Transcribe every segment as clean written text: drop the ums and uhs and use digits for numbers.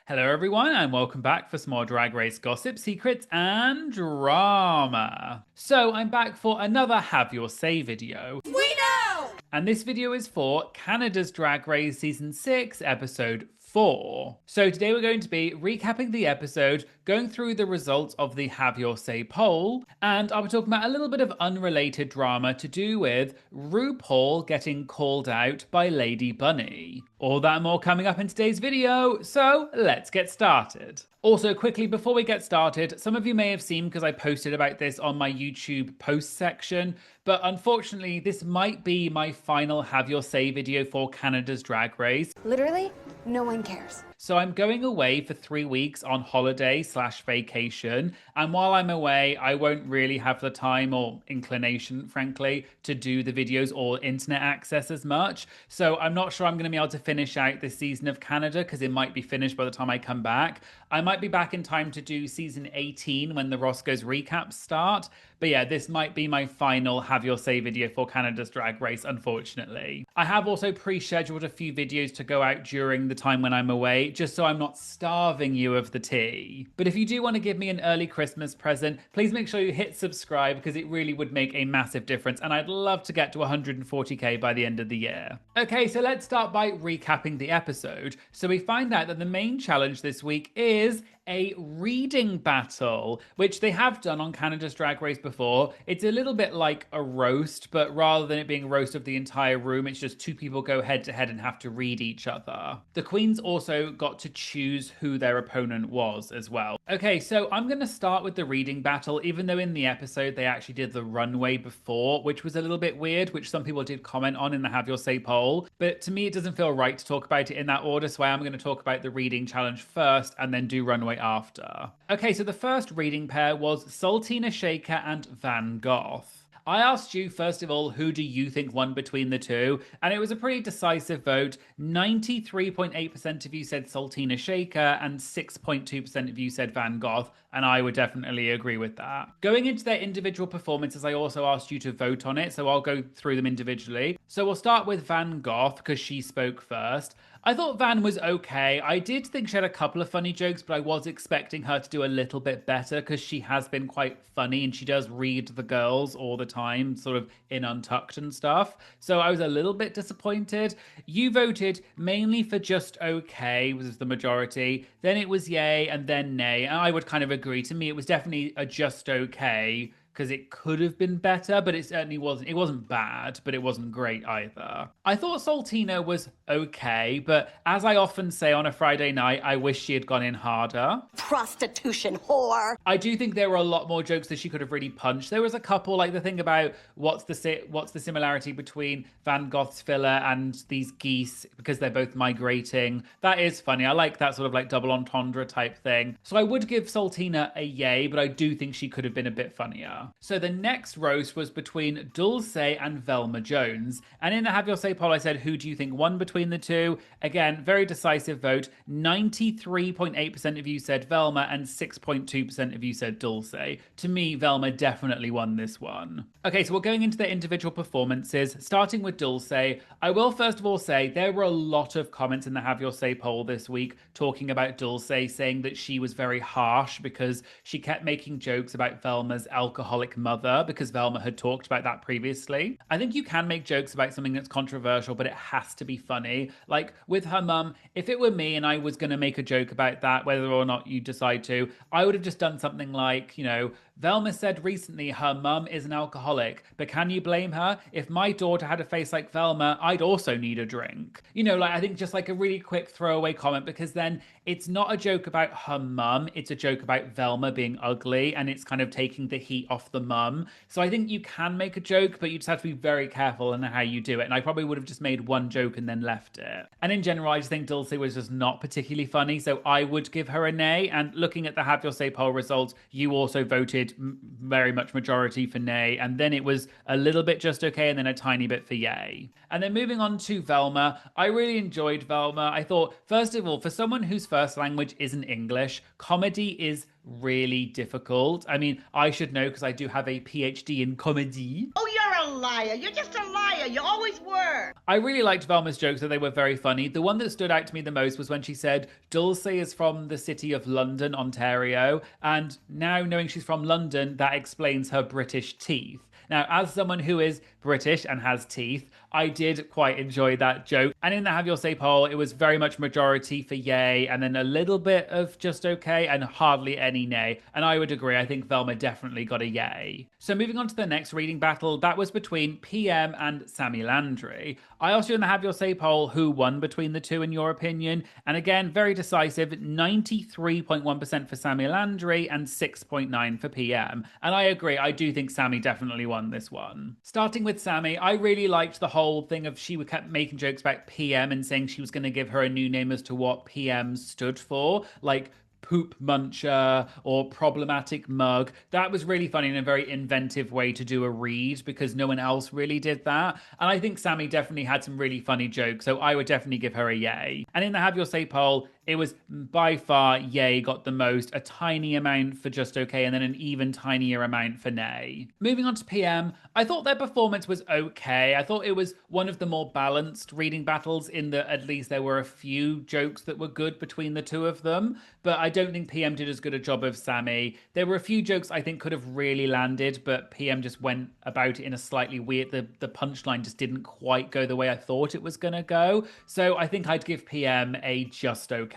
Hello everyone and welcome back for some more Drag Race gossip, secrets and drama. So I'm back for another Have Your Say video. We know! And this video is for Canada's Drag Race Season 6, Episode 4. So today we're going to be recapping the episode, going through the results of the Have Your Say poll, and I'll be talking about a little bit of unrelated drama to do with RuPaul getting called out by Lady Bunny. All that and more coming up in today's video, so let's get started. Also, quickly before we get started, some of you may have seen because I posted about this on my YouTube post section, but unfortunately this might be my final Have Your Say video for Canada's Drag Race. Literally, no one cares. So I'm going away for 3 weeks on holiday/vacation. And while I'm away, I won't really have the time or inclination, frankly, to do the videos or internet access as much. So I'm not sure I'm going to be able to finish out this season of Canada because it might be finished by the time I come back. I might be back in time to do season 18 when the Roscoe's recaps start. But yeah, this might be my final Have Your Say video for Canada's Drag Race, unfortunately. I have also pre-scheduled a few videos to go out during the time when I'm away, just so I'm not starving you of the tea. But if you do want to give me an early Christmas present, please make sure you hit subscribe because it really would make a massive difference and I'd love to get to 140k by the end of the year. Okay, so let's start by recapping the episode. So we find out that the main challenge this week is a reading battle, which they have done on Canada's Drag Race before. It's a little bit like a roast, but rather than it being a roast of the entire room, it's just two people go head to head and have to read each other. The queens also got to choose who their opponent was as well. Okay, so I'm going to start with the reading battle, even though in the episode they actually did the runway before, which was a little bit weird, which some people did comment on in the Have Your Say poll. But to me, it doesn't feel right to talk about it in that order, so I am going to talk about the reading challenge first and then do runway after. Okay, so the first reading pair was Saltina Shaker and Van Gogh. I asked you, first of all, who do you think won between the two? And it was a pretty decisive vote. 93.8% of you said Saltina Shaker and 6.2% of you said Van Gogh. And I would definitely agree with that. Going into their individual performances, I also asked you to vote on it. So I'll go through them individually. So we'll start with Van Gogh because she spoke first. I thought Van was okay. I did think she had a couple of funny jokes, but I was expecting her to do a little bit better because she has been quite funny and she does read the girls all the time, sort of in Untucked and stuff. So I was a little bit disappointed. You voted mainly for just okay, was the majority. Then it was yay and then nay. And I would kind of agree. To me, it was definitely a just okay, because it could have been better, but it certainly wasn't. It wasn't bad, but it wasn't great either. I thought Saltina was okay, but as I often say on a Friday night, I wish she had gone in harder. Prostitution whore. I do think there were a lot more jokes that she could have really punched. There was a couple, like the thing about what's the similarity between Van Gogh's filler and these geese because they're both migrating. That is funny. I like that sort of like double entendre type thing. So I would give Saltina a yay, but I do think she could have been a bit funnier. So the next roast was between Dulce and Velma Jones. And in the Have Your Say poll, I said, who do you think won between the two? Again, very decisive vote. 93.8% of you said Velma and 6.2% of you said Dulce. To me, Velma definitely won this one. Okay, so we're going into their individual performances, starting with Dulce. I will first of all say there were a lot of comments in the Have Your Say poll this week talking about Dulce, saying that she was very harsh because she kept making jokes about Velma's alcoholic mother because Velma had talked about that previously. I think you can make jokes about something that's controversial, but it has to be funny. Like with her mum, if it were me and I was going to make a joke about that, whether or not you decide to, I would have just done something like, Velma said recently her mum is an alcoholic, but can you blame her? If my daughter had a face like Velma, I'd also need a drink. I think just like a really quick throwaway comment, because then it's not a joke about her mum, it's a joke about Velma being ugly, and it's kind of taking the heat off the mum. So I think you can make a joke, but you just have to be very careful in how you do it. And I probably would have just made one joke and then left it. And in general, I just think Dulce was just not particularly funny, so I would give her a nay. And looking at the Have Your Say poll results, you also voted very much majority for nay, and then it was a little bit just okay and then a tiny bit for yay. And then moving on to Velma, I really enjoyed Velma. I thought, first of all, for someone whose first language isn't English, comedy is really difficult. I mean, I should know because I do have a PhD in comedy. Oh, you're a a liar. You're just a liar. You always were. I really liked Velma's jokes, so they were very funny. The one that stood out to me the most was when she said Dulce is from the city of London, Ontario, and now knowing she's from London, that explains her British teeth. Now, as someone who is British and has teeth, I did quite enjoy that joke. And in the Have Your Say poll, it was very much majority for yay, and then a little bit of just okay, and hardly any nay. And I would agree, I think Velma definitely got a yay. So moving on to the next reading battle, that was between PM and Sammy Landry. I asked you in the Have Your Say poll who won between the two in your opinion. And again, very decisive, 93.1% for Sammy Landry and 6.9% for PM. And I agree, I do think Sammy definitely won this one. Starting with Sammy, I really liked the whole thing of she kept making jokes about PM and saying she was going to give her a new name as to what PM stood for, like poop muncher or problematic mug. That was really funny and a very inventive way to do a read because no one else really did that. And I think Sammy definitely had some really funny jokes, so I would definitely give her a yay. And in the Have Your Say poll, it was by far yay got the most, a tiny amount for just okay, and then an even tinier amount for nay. Moving on to PM, I thought their performance was okay. I thought it was one of the more balanced reading battles in that at least there were a few jokes that were good between the two of them, but I don't think PM did as good a job of Sammy. There were a few jokes I think could have really landed, but PM just went about it in a slightly weird, the punchline just didn't quite go the way I thought it was gonna go. So I think I'd give PM a just okay.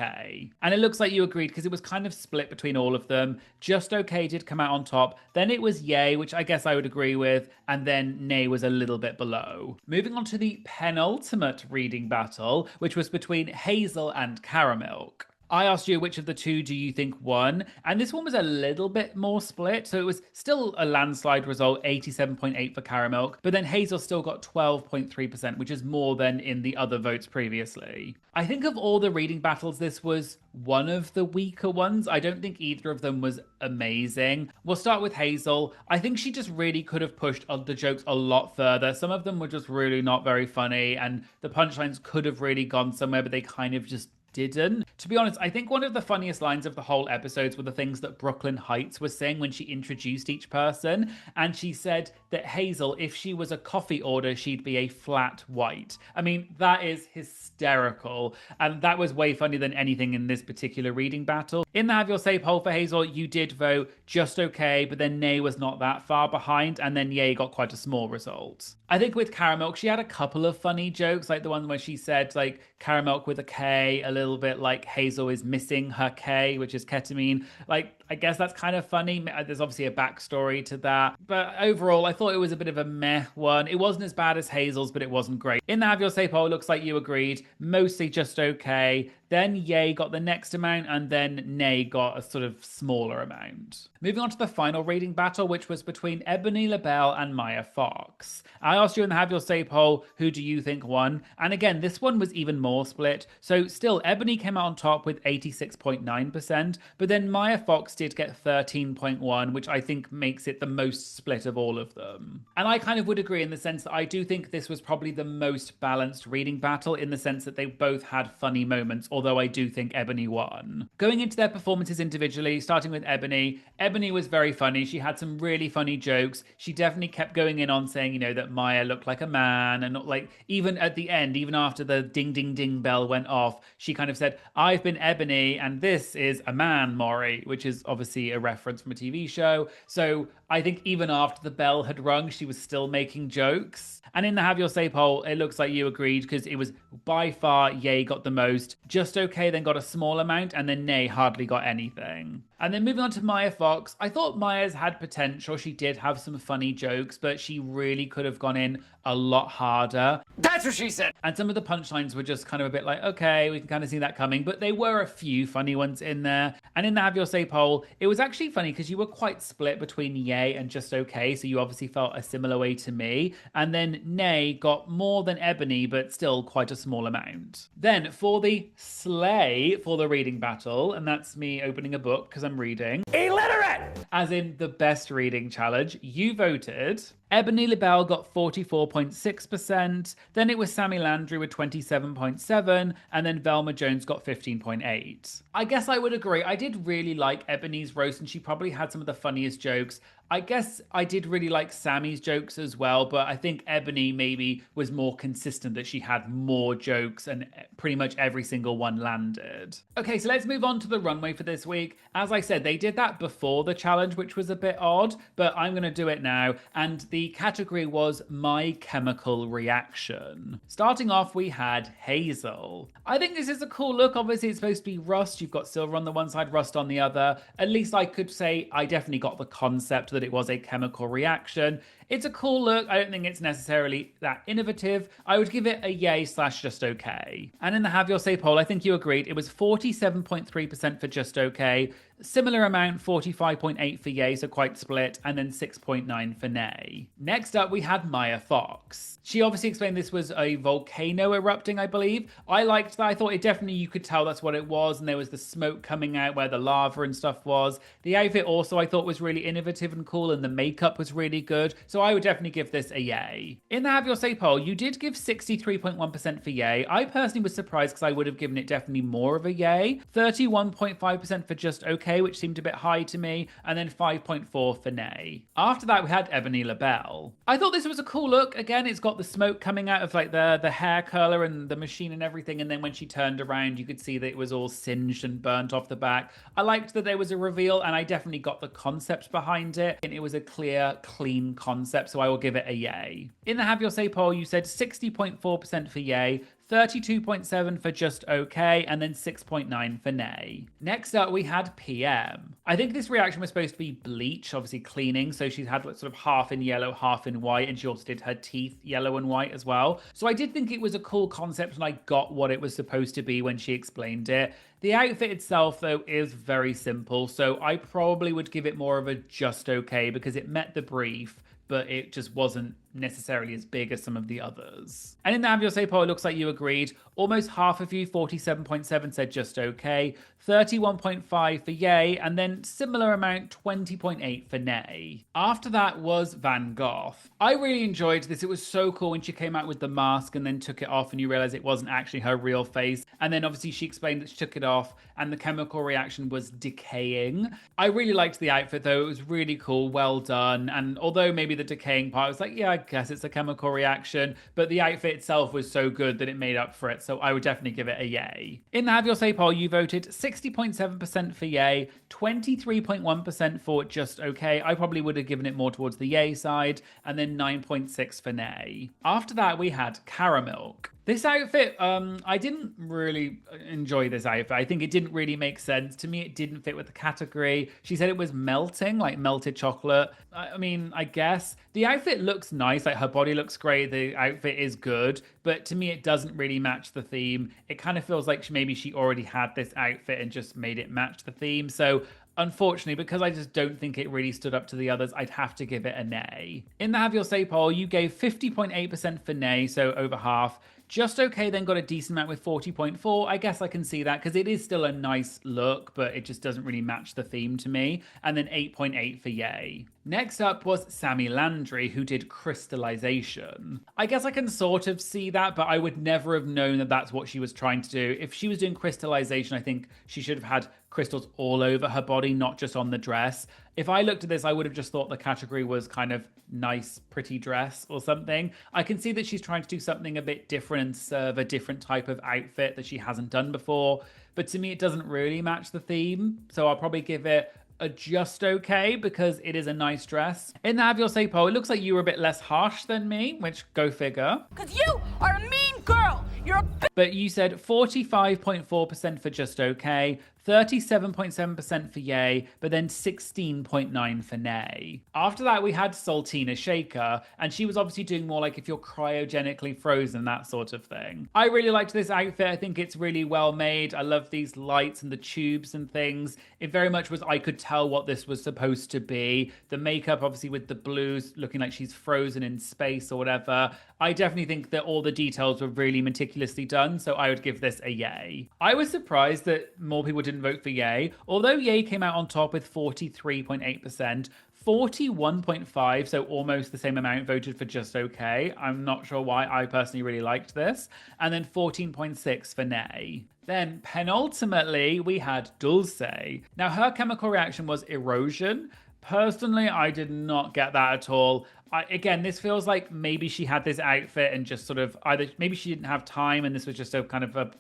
And it looks like you agreed because it was kind of split between all of them. Just okay did come out on top. Then it was yay, which I guess I would agree with. And then nay was a little bit below. Moving on to the penultimate reading battle, which was between Hazel and Caramilk. I asked you which of the two do you think won, and this one was a little bit more split, so it was still a landslide result, 87.8% for Caramilk, but then Hazel still got 12.3%, which is more than in the other votes previously. I think of all the reading battles, this was one of the weaker ones. I don't think either of them was amazing. We'll start with Hazel. I think she just really could have pushed the jokes a lot further. Some of them were just really not very funny, and the punchlines could have really gone somewhere, but they kind of just didn't. To be honest, I think one of the funniest lines of the whole episodes were the things that Brooklyn Heights was saying when she introduced each person. And she said that Hazel, if she was a coffee order, she'd be a flat white. I mean, that is hysterical. And that was way funnier than anything in this particular reading battle. In the Have Your Say poll for Hazel, you did vote just okay, but then nay was not that far behind. And then yay got quite a small result. I think with Caramilk, she had a couple of funny jokes, like the one where she said, like, Caramilk with a K, a little bit like Hazel is missing her K, which is ketamine. Like, I guess that's kind of funny. There's obviously a backstory to that. But overall, I thought it was a bit of a meh one. It wasn't as bad as Hazel's, but it wasn't great. In the Have Your Say poll, it looks like you agreed. Mostly just okay. Then yay got the next amount, and then nay got a sort of smaller amount. Moving on to the final reading battle, which was between Ebony LaBelle and Maya Fox. I asked you in the Have Your Say poll, who do you think won? And again, this one was even more split. So still, Ebony came out on top with 86.9%, but then Maya Fox did get 13.1%, which I think makes it the most split of all of them. And I kind of would agree in the sense that I do think this was probably the most balanced reading battle in the sense that they both had funny moments, although I do think Ebony won. Going into their performances individually, starting with Ebony, Ebony was very funny. She had some really funny jokes. She definitely kept going in on saying, you know, that Maya looked like a man, and not like, even at the end, even after the ding ding ding bell went off, she kind of said, I've been Ebony and this is a man, Maury, which is obviously a reference from a TV show. So I think even after the bell had rung, she was still making jokes. And in the Have Your Say poll, it looks like you agreed because it was by far yay got the most, just okay then got a small amount, and then nay hardly got anything. And then moving on to Maya Fox, I thought Maya's had potential. She did have some funny jokes, but she really could have gone in a lot harder. That's what she said. And some of the punchlines were just kind of a bit like, okay, we can kind of see that coming, but there were a few funny ones in there. And in the Have Your Say poll, it was actually funny because you were quite split between yay and just okay, so you obviously felt a similar way to me. And then nay got more than Ebony, but still quite a small amount. Then for the slay for the reading battle, and that's me opening a book because I'm reading. Illiterate! As in the best reading challenge, you voted. Ebony LaBelle got 44.6%, then it was Sammy Landry with 27.7%, and then Velma Jones got 15.8%. I guess I would agree. I did really like Ebony's roast, and she probably had some of the funniest jokes. I guess I did really like Sammy's jokes as well, but I think Ebony maybe was more consistent, that she had more jokes and pretty much every single one landed. Okay, so let's move on to the runway for this week. As I said, they did that before the challenge, which was a bit odd, but I'm going to do it now. And the category was My Chemical Reaction. Starting off, we had Hazel. I think this is a cool look. Obviously, it's supposed to be rust. You've got silver on the one side, rust on the other. At least I could say I definitely got the concept that it was a chemical reaction. It's a cool look. I don't think it's necessarily that innovative. I would give it a yay / just okay. And in the Have Your Say poll, I think you agreed, it was 47.3% for just okay, similar amount, 45.8 for yay, so quite split, and then 6.9 for nay. Next up, we had Maya Fox. She obviously explained this was a volcano erupting, I believe. I liked that. I thought it definitely, you could tell that's what it was, and there was the smoke coming out where the lava and stuff was. The outfit also I thought was really innovative and cool, and the makeup was really good, so I would definitely give this a yay. In the Have Your Say poll, you did give 63.1% for yay. I personally was surprised because I would have given it definitely more of a yay. 31.5% for just okay, which seemed a bit high to me, and then 5.4 for nay. After that, we had Ebony LaBelle. I thought this was a cool look. Again, it's got the smoke coming out of like the hair curler and the machine and everything, and then when she turned around, you could see that it was all singed and burnt off the back. I liked that there was a reveal, and I definitely got the concept behind it, and it was a clear, clean concept, so I will give it a yay. In the Have Your Say poll, you said 60.4% for yay, 32.7 for just okay, and then 6.9 for nay. Next up, we had PM. I think this reaction was supposed to be bleach, obviously cleaning, so she's had sort of half in yellow, half in white, and she also did her teeth yellow and white as well. So I did think it was a cool concept, and I got what it was supposed to be when she explained it. The outfit itself, though, is very simple, so I probably would give it more of a just okay, because it met the brief, but it just wasn't necessarily as big as some of the others. And in the Have Your Say poll, it looks like you agreed. Almost half of you, 47.7, said just okay, 31.5 for yay, and then similar amount, 20.8 for nay. After that was Van Gogh. I really enjoyed this. It was so cool when she came out with the mask and then took it off and you realize it wasn't actually her real face. And then obviously she explained that she took it off and the chemical reaction was decaying. I really liked the outfit though. It was really cool, well done. And although maybe the decaying part was like, yeah, I guess it's a chemical reaction, but the outfit itself was so good that it made up for it. So I would definitely give it a yay. In the Have Your Say poll, you voted 60.7% for yay, 23.1% for just okay. I probably would have given it more towards the yay side, and then 9.6 for nay. After that, we had Caramilk. This outfit, I didn't really enjoy this outfit. I think it didn't really make sense. To me, it didn't fit with the category. She said it was melting, like melted chocolate. I mean, I guess. The outfit looks nice, like her body looks great. The outfit is good, but to me, it doesn't really match the theme. It kind of feels like maybe she already had this outfit and just made it match the theme. So unfortunately, because I just don't think it really stood up to the others, I'd have to give it a nay. In the Have Your Say poll, you gave 50.8% for nay, so over half. Just okay then got a decent amount with 40.4. I guess I can see that because it is still a nice look, but it just doesn't really match the theme to me. And then 8.8 for yay. Next up was Sammy Landry, who did crystallization. I guess I can sort of see that, but I would never have known that that's what she was trying to do. If she was doing crystallization, I think she should have had crystals all over her body, not just on the dress. If I looked at this, I would have just thought the category was kind of nice, pretty dress or something. I can see that she's trying to do something a bit different and serve a different type of outfit that she hasn't done before. But to me, it doesn't really match the theme. So I'll probably give it a just okay because it is a nice dress. In the Have Your Say poll, it looks like you were a bit less harsh than me, which go figure. Because you are a mean girl. You're a But you said 45.4% for just okay, 37.7% for yay, but then 16.9 for nay. After that, we had Saltina Shaker, and she was obviously doing more like if you're cryogenically frozen, that sort of thing. I really liked this outfit. I think it's really well made. I love these lights and the tubes and things. It very much was, I could tell what this was supposed to be. The makeup, obviously, with the blues, looking like she's frozen in space or whatever. I definitely think that all the details were really meticulously done, so I would give this a yay. I was surprised that more people didn't didn't vote for Ye. Although Ye came out on top with 43.8%, 41.5, so almost the same amount, voted for Just Okay. I'm not sure why. I personally really liked this. And then 14.6 for Nay. Then penultimately, we had Dulce. Now, her chemical reaction was erosion. Personally, I did not get that at all. Again, this feels like maybe she had this outfit and just sort of either maybe she didn't have time and this was just a kind of a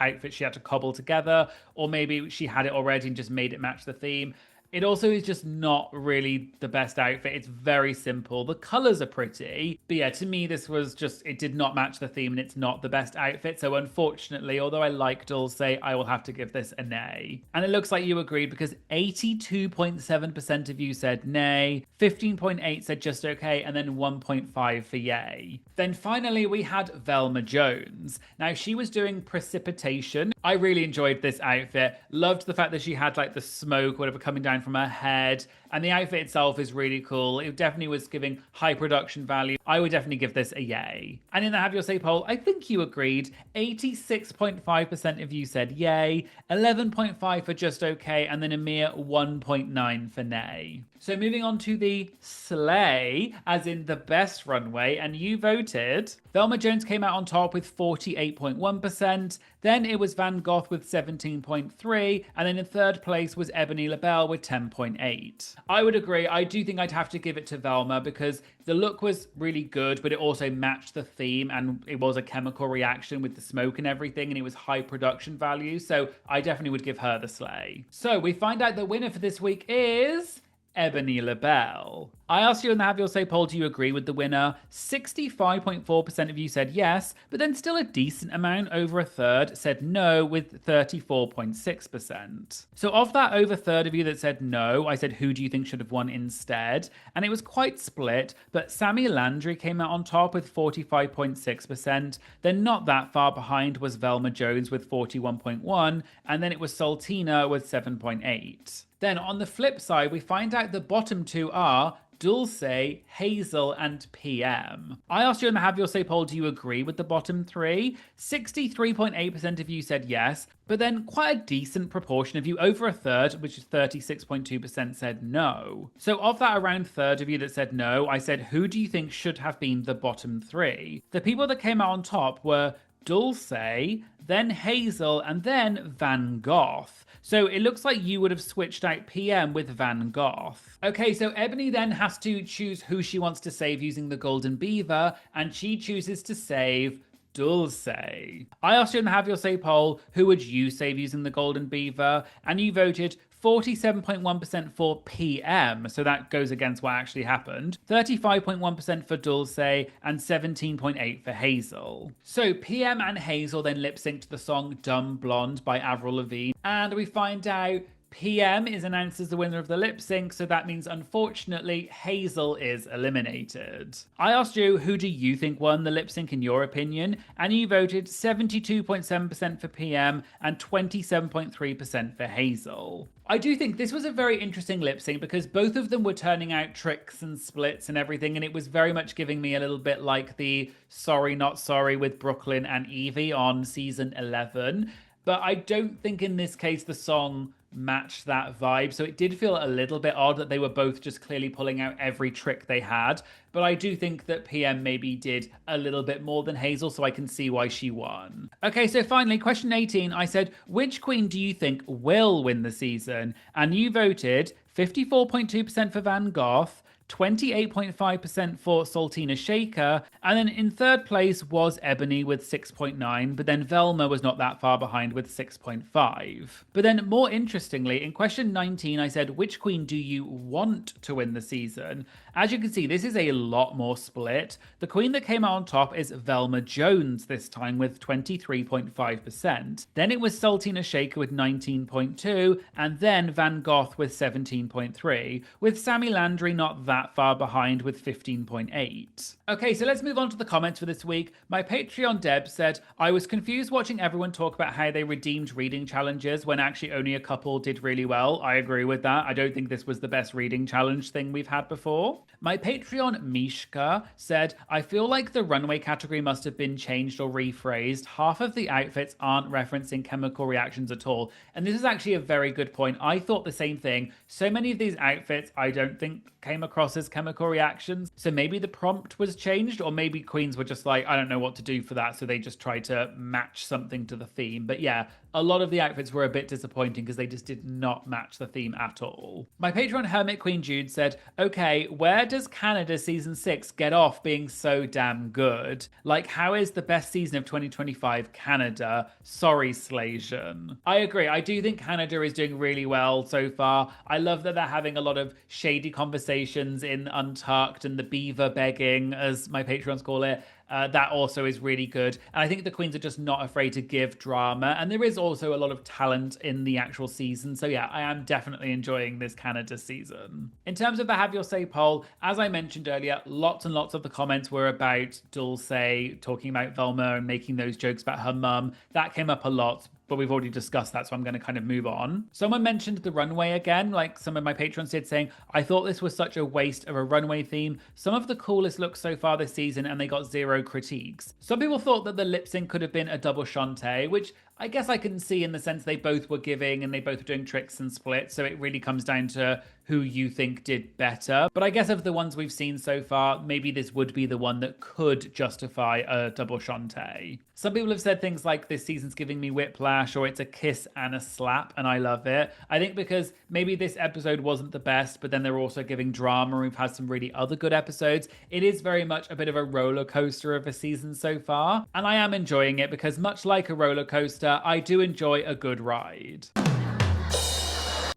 outfit she had to cobble together, or maybe she had it already and just made it match the theme. It also is just not really the best outfit. It's very simple. The colors are pretty. But yeah, to me, this was just, it did not match the theme and it's not the best outfit. So unfortunately, although I like Dulce, I will have to give this a nay. And it looks like you agreed because 82.7% of you said nay, 15.8 said just okay, and then 1.5 for yay. Then finally, we had Velma Jones. Now, she was doing Precipitation. I really enjoyed this outfit. Loved the fact that she had like the smoke, whatever, coming down from her head, and the outfit itself is really cool. It definitely was giving high production value. I would definitely give this a yay. And in the Have Your Say poll, I think you agreed. 86.5% of you said yay, 11.5 for just okay, and then a mere 1.9 for nay. So moving on to the slay, as in the best runway, and you voted. Velma Jones came out on top with 48.1%, then it was Van Gogh with 17.3%, and then in third place was Ebony LaBelle with 10.8%. I would agree. I do think I'd have to give it to Velma because the look was really good, but it also matched the theme, and it was a chemical reaction with the smoke and everything, and it was high production value, so I definitely would give her the slay. So we find out the winner for this week is Ebony LaBelle. I asked you in the Have Your Say poll, do you agree with the winner? 65.4% of you said yes, but then still a decent amount, over a third, said no with 34.6%. So of that over third of you that said no, I said who do you think should have won instead? And it was quite split, but Sammy Landry came out on top with 45.6%. Then not that far behind was Velma Jones with 41.1%, and then it was Sultina with 7.8%. Then on the flip side, we find out the bottom two are Dulce, Hazel, and PM. I asked you in the Have Your Say poll, do you agree with the bottom three? 63.8% of you said yes, but then quite a decent proportion of you, over a third, which is 36.2%, said no. So of that around third of you that said no, I said, who do you think should have been the bottom three? The people that came out on top were Dulce, then Hazel, and then Van Gogh. So it looks like you would have switched out PM with Van Gogh. Okay, so Ebony then has to choose who she wants to save using the Golden Beaver, and she chooses to save Dulce. I asked you in the Have Your Say poll, who would you save using the Golden Beaver? And you voted 47.1% for PM, so that goes against what actually happened. 35.1% for Dulce and 17.8% for Hazel. So PM and Hazel then lip synced the song Dumb Blonde by Avril Lavigne, and we find out PM is announced as the winner of the lip sync, so that means unfortunately Hazel is eliminated. I asked you, who do you think won the lip sync in your opinion? And you voted 72.7% for PM and 27.3% for Hazel. I do think this was a very interesting lip sync because both of them were turning out tricks and splits and everything, and it was very much giving me a little bit like the Sorry Not Sorry with Brooklyn and Evie on season 11. But I don't think in this case the song matched that vibe, so it did feel a little bit odd that they were both just clearly pulling out every trick they had. But I do think that PM maybe did a little bit more than Hazel, so I can see why she won. Okay, so finally, question 18, I said, which queen do you think will win the season? And you voted 54.2% for Van Gogh, 28.5% for Sultina Shaker, and then in third place was Ebony with 6.9%, but then Velma was not that far behind with 6.5%. But then more interestingly, in question 19, I said, which queen do you want to win the season? As you can see, this is a lot more split. The queen that came out on top is Velma Jones this time with 23.5%. Then it was Sultina Shaker with 19.2%, and then Van Gogh with 17.3%, with Sammy Landry not that far behind with 15.8%. Okay, so let's move on to the comments for this week. My Patreon Deb said, I was confused watching everyone talk about how they redeemed reading challenges when actually only a couple did really well. I agree with that. I don't think this was the best reading challenge thing we've had before. My Patreon Mishka said, I feel like the runway category must have been changed or rephrased. Half of the outfits aren't referencing chemical reactions at all. And this is actually a very good point. I thought the same thing. So many of these outfits I don't think came across as chemical reactions. So maybe the prompt was changed, or maybe queens were just like, I don't know what to do for that. So they just tried to match something to the theme. But yeah, a lot of the outfits were a bit disappointing because they just did not match the theme at all. My Patreon Hermit Queen Jude said, okay, where does Canada season 6 get off being so damn good? Like, how is the best season of 2025 Canada? Sorry, Slasian. I agree. I do think Canada is doing really well so far. I love that they're having a lot of shady conversations in Untucked and the beaver begging, as my Patrons call it. That also is really good. And I think the queens are just not afraid to give drama. And there is also a lot of talent in the actual season. So yeah, I am definitely enjoying this Canada season. In terms of the Have Your Say poll, as I mentioned earlier, lots and lots of the comments were about Dulce talking about Velma and making those jokes about her mum. That came up a lot, but we've already discussed that, so I'm going to kind of move on. Someone mentioned the runway again, like some of my patrons did, saying, I thought this was such a waste of a runway theme. Some of the coolest looks so far this season, and they got zero critiques. Some people thought that the lip sync could have been a double Shantae, which I guess I can see in the sense they both were giving and they both were doing tricks and splits, so it really comes down to who you think did better. But I guess of the ones we've seen so far, maybe this would be the one that could justify a double Shantae. Some people have said things like, this season's giving me whiplash, or it's a kiss and a slap, and I love it. I think because maybe this episode wasn't the best, but then they're also giving drama, and we've had some really other good episodes. It is very much a bit of a roller coaster of a season so far, and I am enjoying it because much like a roller coaster, I do enjoy a good ride.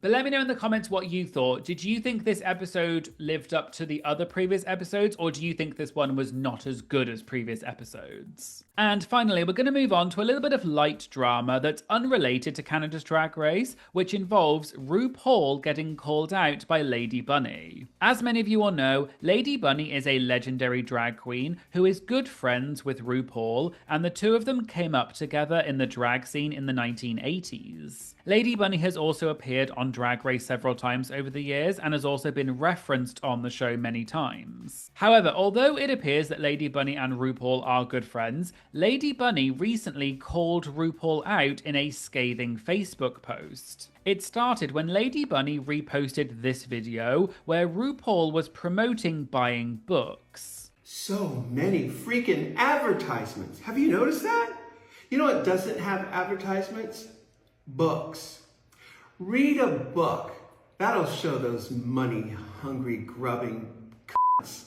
But let me know in the comments what you thought. Did you think this episode lived up to the other previous episodes, or do you think this one was not as good as previous episodes? And finally, we're going to move on to a little bit of light drama that's unrelated to Canada's Drag Race, which involves RuPaul getting called out by Lady Bunny. As many of you all know, Lady Bunny is a legendary drag queen who is good friends with RuPaul, and the two of them came up together in the drag scene in the 1980s. Lady Bunny has also appeared on Drag Race several times over the years and has also been referenced on the show many times. However, although it appears that Lady Bunny and RuPaul are good friends, Lady Bunny recently called RuPaul out in a scathing Facebook post. It started when Lady Bunny reposted this video where RuPaul was promoting buying books. So many freaking advertisements. Have you noticed that? You know what doesn't have advertisements? Books. Read a book. That'll show those money-hungry, grubbing c***s.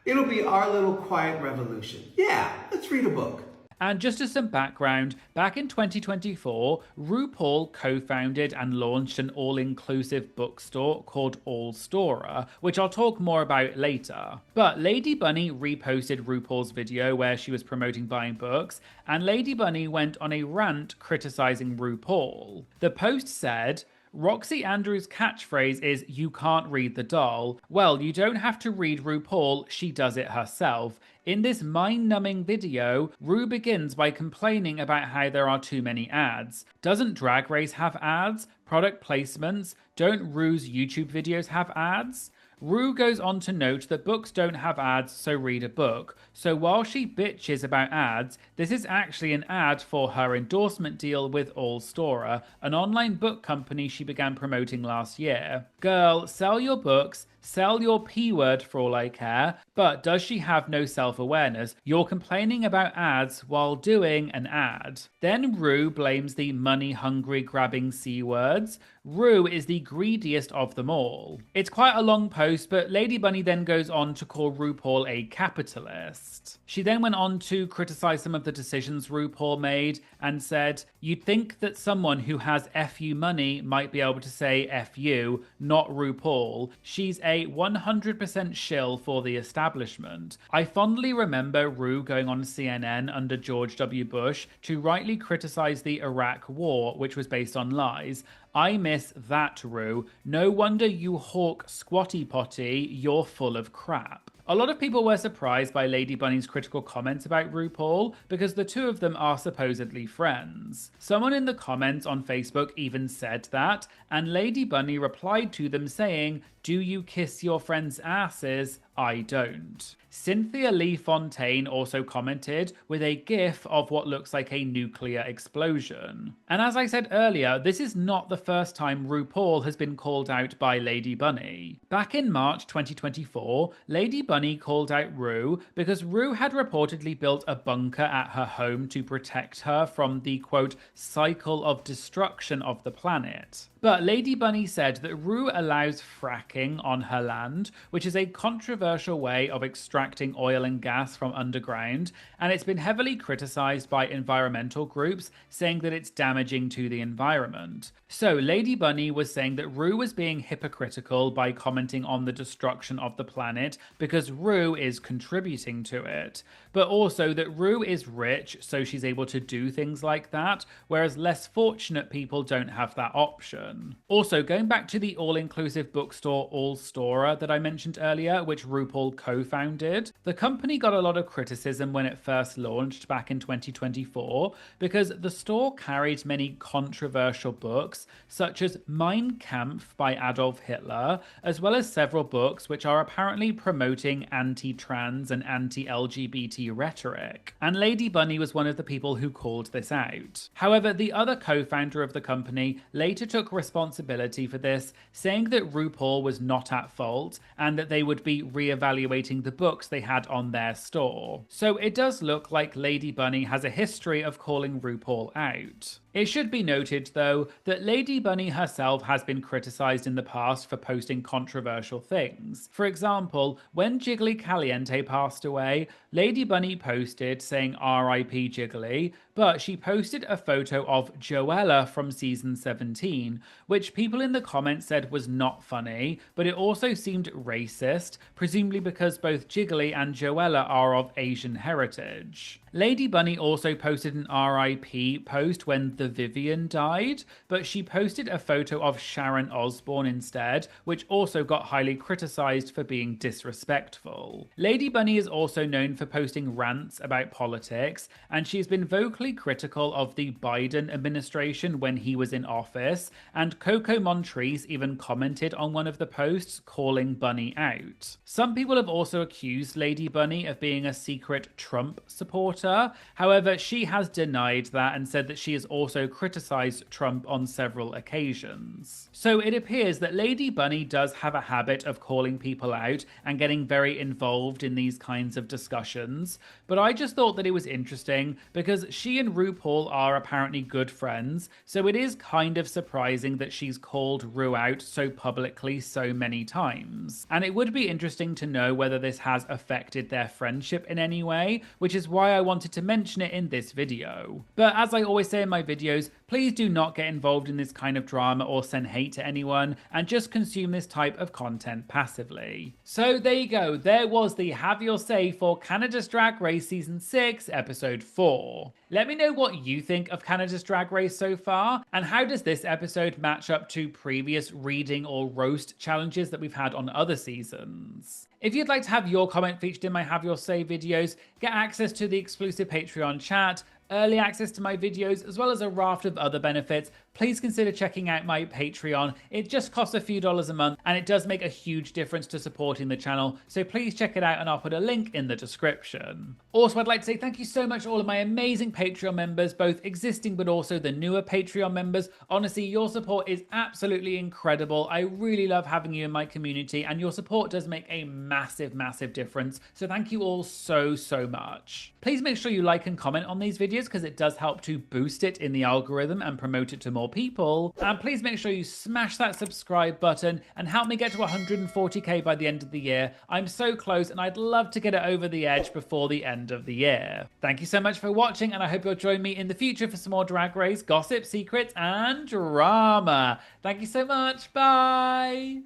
It'll be our little quiet revolution. Yeah, let's read a book. And just as some background, back in 2024, RuPaul co-founded and launched an all-inclusive bookstore called All Stora, which I'll talk more about later. But Lady Bunny reposted RuPaul's video where she was promoting buying books, and Lady Bunny went on a rant criticizing RuPaul. The post said, Roxy Andrews' catchphrase is, you can't read the doll. Well, you don't have to read RuPaul, she does it herself. In this mind-numbing video, Ru begins by complaining about how there are too many ads. Doesn't Drag Race have ads? Product placements? Don't Ru's YouTube videos have ads? Ru goes on to note that books don't have ads, so read a book. So while she bitches about ads, this is actually an ad for her endorsement deal with All Stora, an online book company she began promoting last year. Girl, sell your books, sell your P-word for all I care, but does she have no self-awareness? You're complaining about ads while doing an ad. Then Ru blames the money-hungry grabbing C-words. Ru is the greediest of them all. It's quite a long post, but Lady Bunny then goes on to call RuPaul a capitalist. She then went on to criticize some of the decisions RuPaul made and said, you'd think that someone who has FU money might be able to say FU, not RuPaul. She's a 100% shill for the establishment. I fondly remember Ru going on CNN under George W. Bush to rightly criticize the Iraq War, which was based on lies. I miss that, Ru. No wonder you hawk squatty potty, you're full of crap. A lot of people were surprised by Lady Bunny's critical comments about RuPaul because the two of them are supposedly friends. Someone in the comments on Facebook even said that, and Lady Bunny replied to them saying, "Do you kiss your friends' asses? I don't." Cynthia Lee Fontaine also commented with a gif of what looks like a nuclear explosion. And as I said earlier, this is not the first time RuPaul has been called out by Lady Bunny. Back in March 2024, Lady Bunny called out Ru because Ru had reportedly built a bunker at her home to protect her from the quote cycle of destruction of the planet. But Lady Bunny said that Ru allows fracking on her land, which is a controversial way of extracting oil and gas from underground, and it's been heavily criticized by environmental groups, saying that it's damaging to the environment. So Lady Bunny was saying that Ru was being hypocritical by commenting on the destruction of the planet because Ru is contributing to it, but also that Ru is rich, so she's able to do things like that, whereas less fortunate people don't have that option. Also, going back to the all-inclusive bookstore All Storer that I mentioned earlier, which RuPaul co-founded, the company got a lot of criticism when it first launched back in 2024 because the store carried many controversial books, such as Mein Kampf by Adolf Hitler, as well as several books which are apparently promoting anti-trans and anti-LGBT rhetoric. And Lady Bunny was one of the people who called this out. However, the other co-founder of the company later took responsibility for this, saying that RuPaul was not at fault and that they would be re-evaluating the books they had on their store. So it does look like Lady Bunny has a history of calling RuPaul out. It should be noted, though, that Lady Bunny herself has been criticized in the past for posting controversial things. For example, when Jiggly Caliente passed away, Lady Bunny posted saying RIP Jiggly, but she posted a photo of Joella from season 17, which people in the comments said was not funny, but it also seemed racist, presumably because both Jiggly and Joella are of Asian heritage. Lady Bunny also posted an RIP post when The Vivian died, but she posted a photo of Sharon Osbourne instead, which also got highly criticized for being disrespectful. Lady Bunny is also known for posting rants about politics, and she's been vocally critical of the Biden administration when he was in office, and Coco Montrese even commented on one of the posts calling Bunny out. Some people have also accused Lady Bunny of being a secret Trump supporter. However, she has denied that and said that she has also criticized Trump on several occasions. So it appears that Lady Bunny does have a habit of calling people out and getting very involved in these kinds of discussions, but I just thought that it was interesting because she and RuPaul are apparently good friends, so it is kind of surprising that she's called Ru out so publicly so many times. And it would be interesting to know whether this has affected their friendship in any way, which is why I wanted to mention it in this video. But as I always say in my videos, please do not get involved in this kind of drama or send hate to anyone, and just consume this type of content passively. So there you go, there was the Have Your Say for Canada's Drag Race Season 6, Episode 4. Let me know what you think of Canada's Drag Race so far, and how does this episode match up to previous reading or roast challenges that we've had on other seasons. If you'd like to have your comment featured in my Have Your Say videos, get access to the exclusive Patreon chat, early access to my videos, as well as a raft of other benefits, please consider checking out my Patreon. It just costs a few dollars a month, and it does make a huge difference to supporting the channel, so please check it out, and I'll put a link in the description. Also, I'd like to say thank you so much to all of my amazing Patreon members, both existing but also the newer Patreon members. Honestly, your support is absolutely incredible. I really love having you in my community, and your support does make a massive, massive difference, so thank you all so much. Please make sure you like and comment on these videos because it does help to boost it in the algorithm and promote it to more people. And please make sure you smash that subscribe button and help me get to 140k by the end of the year. I'm so close and I'd love to get it over the edge before the end of the year. Thank you so much for watching, and I hope you'll join me in the future for some more Drag Race gossip, secrets, and drama. Thank you so much. Bye.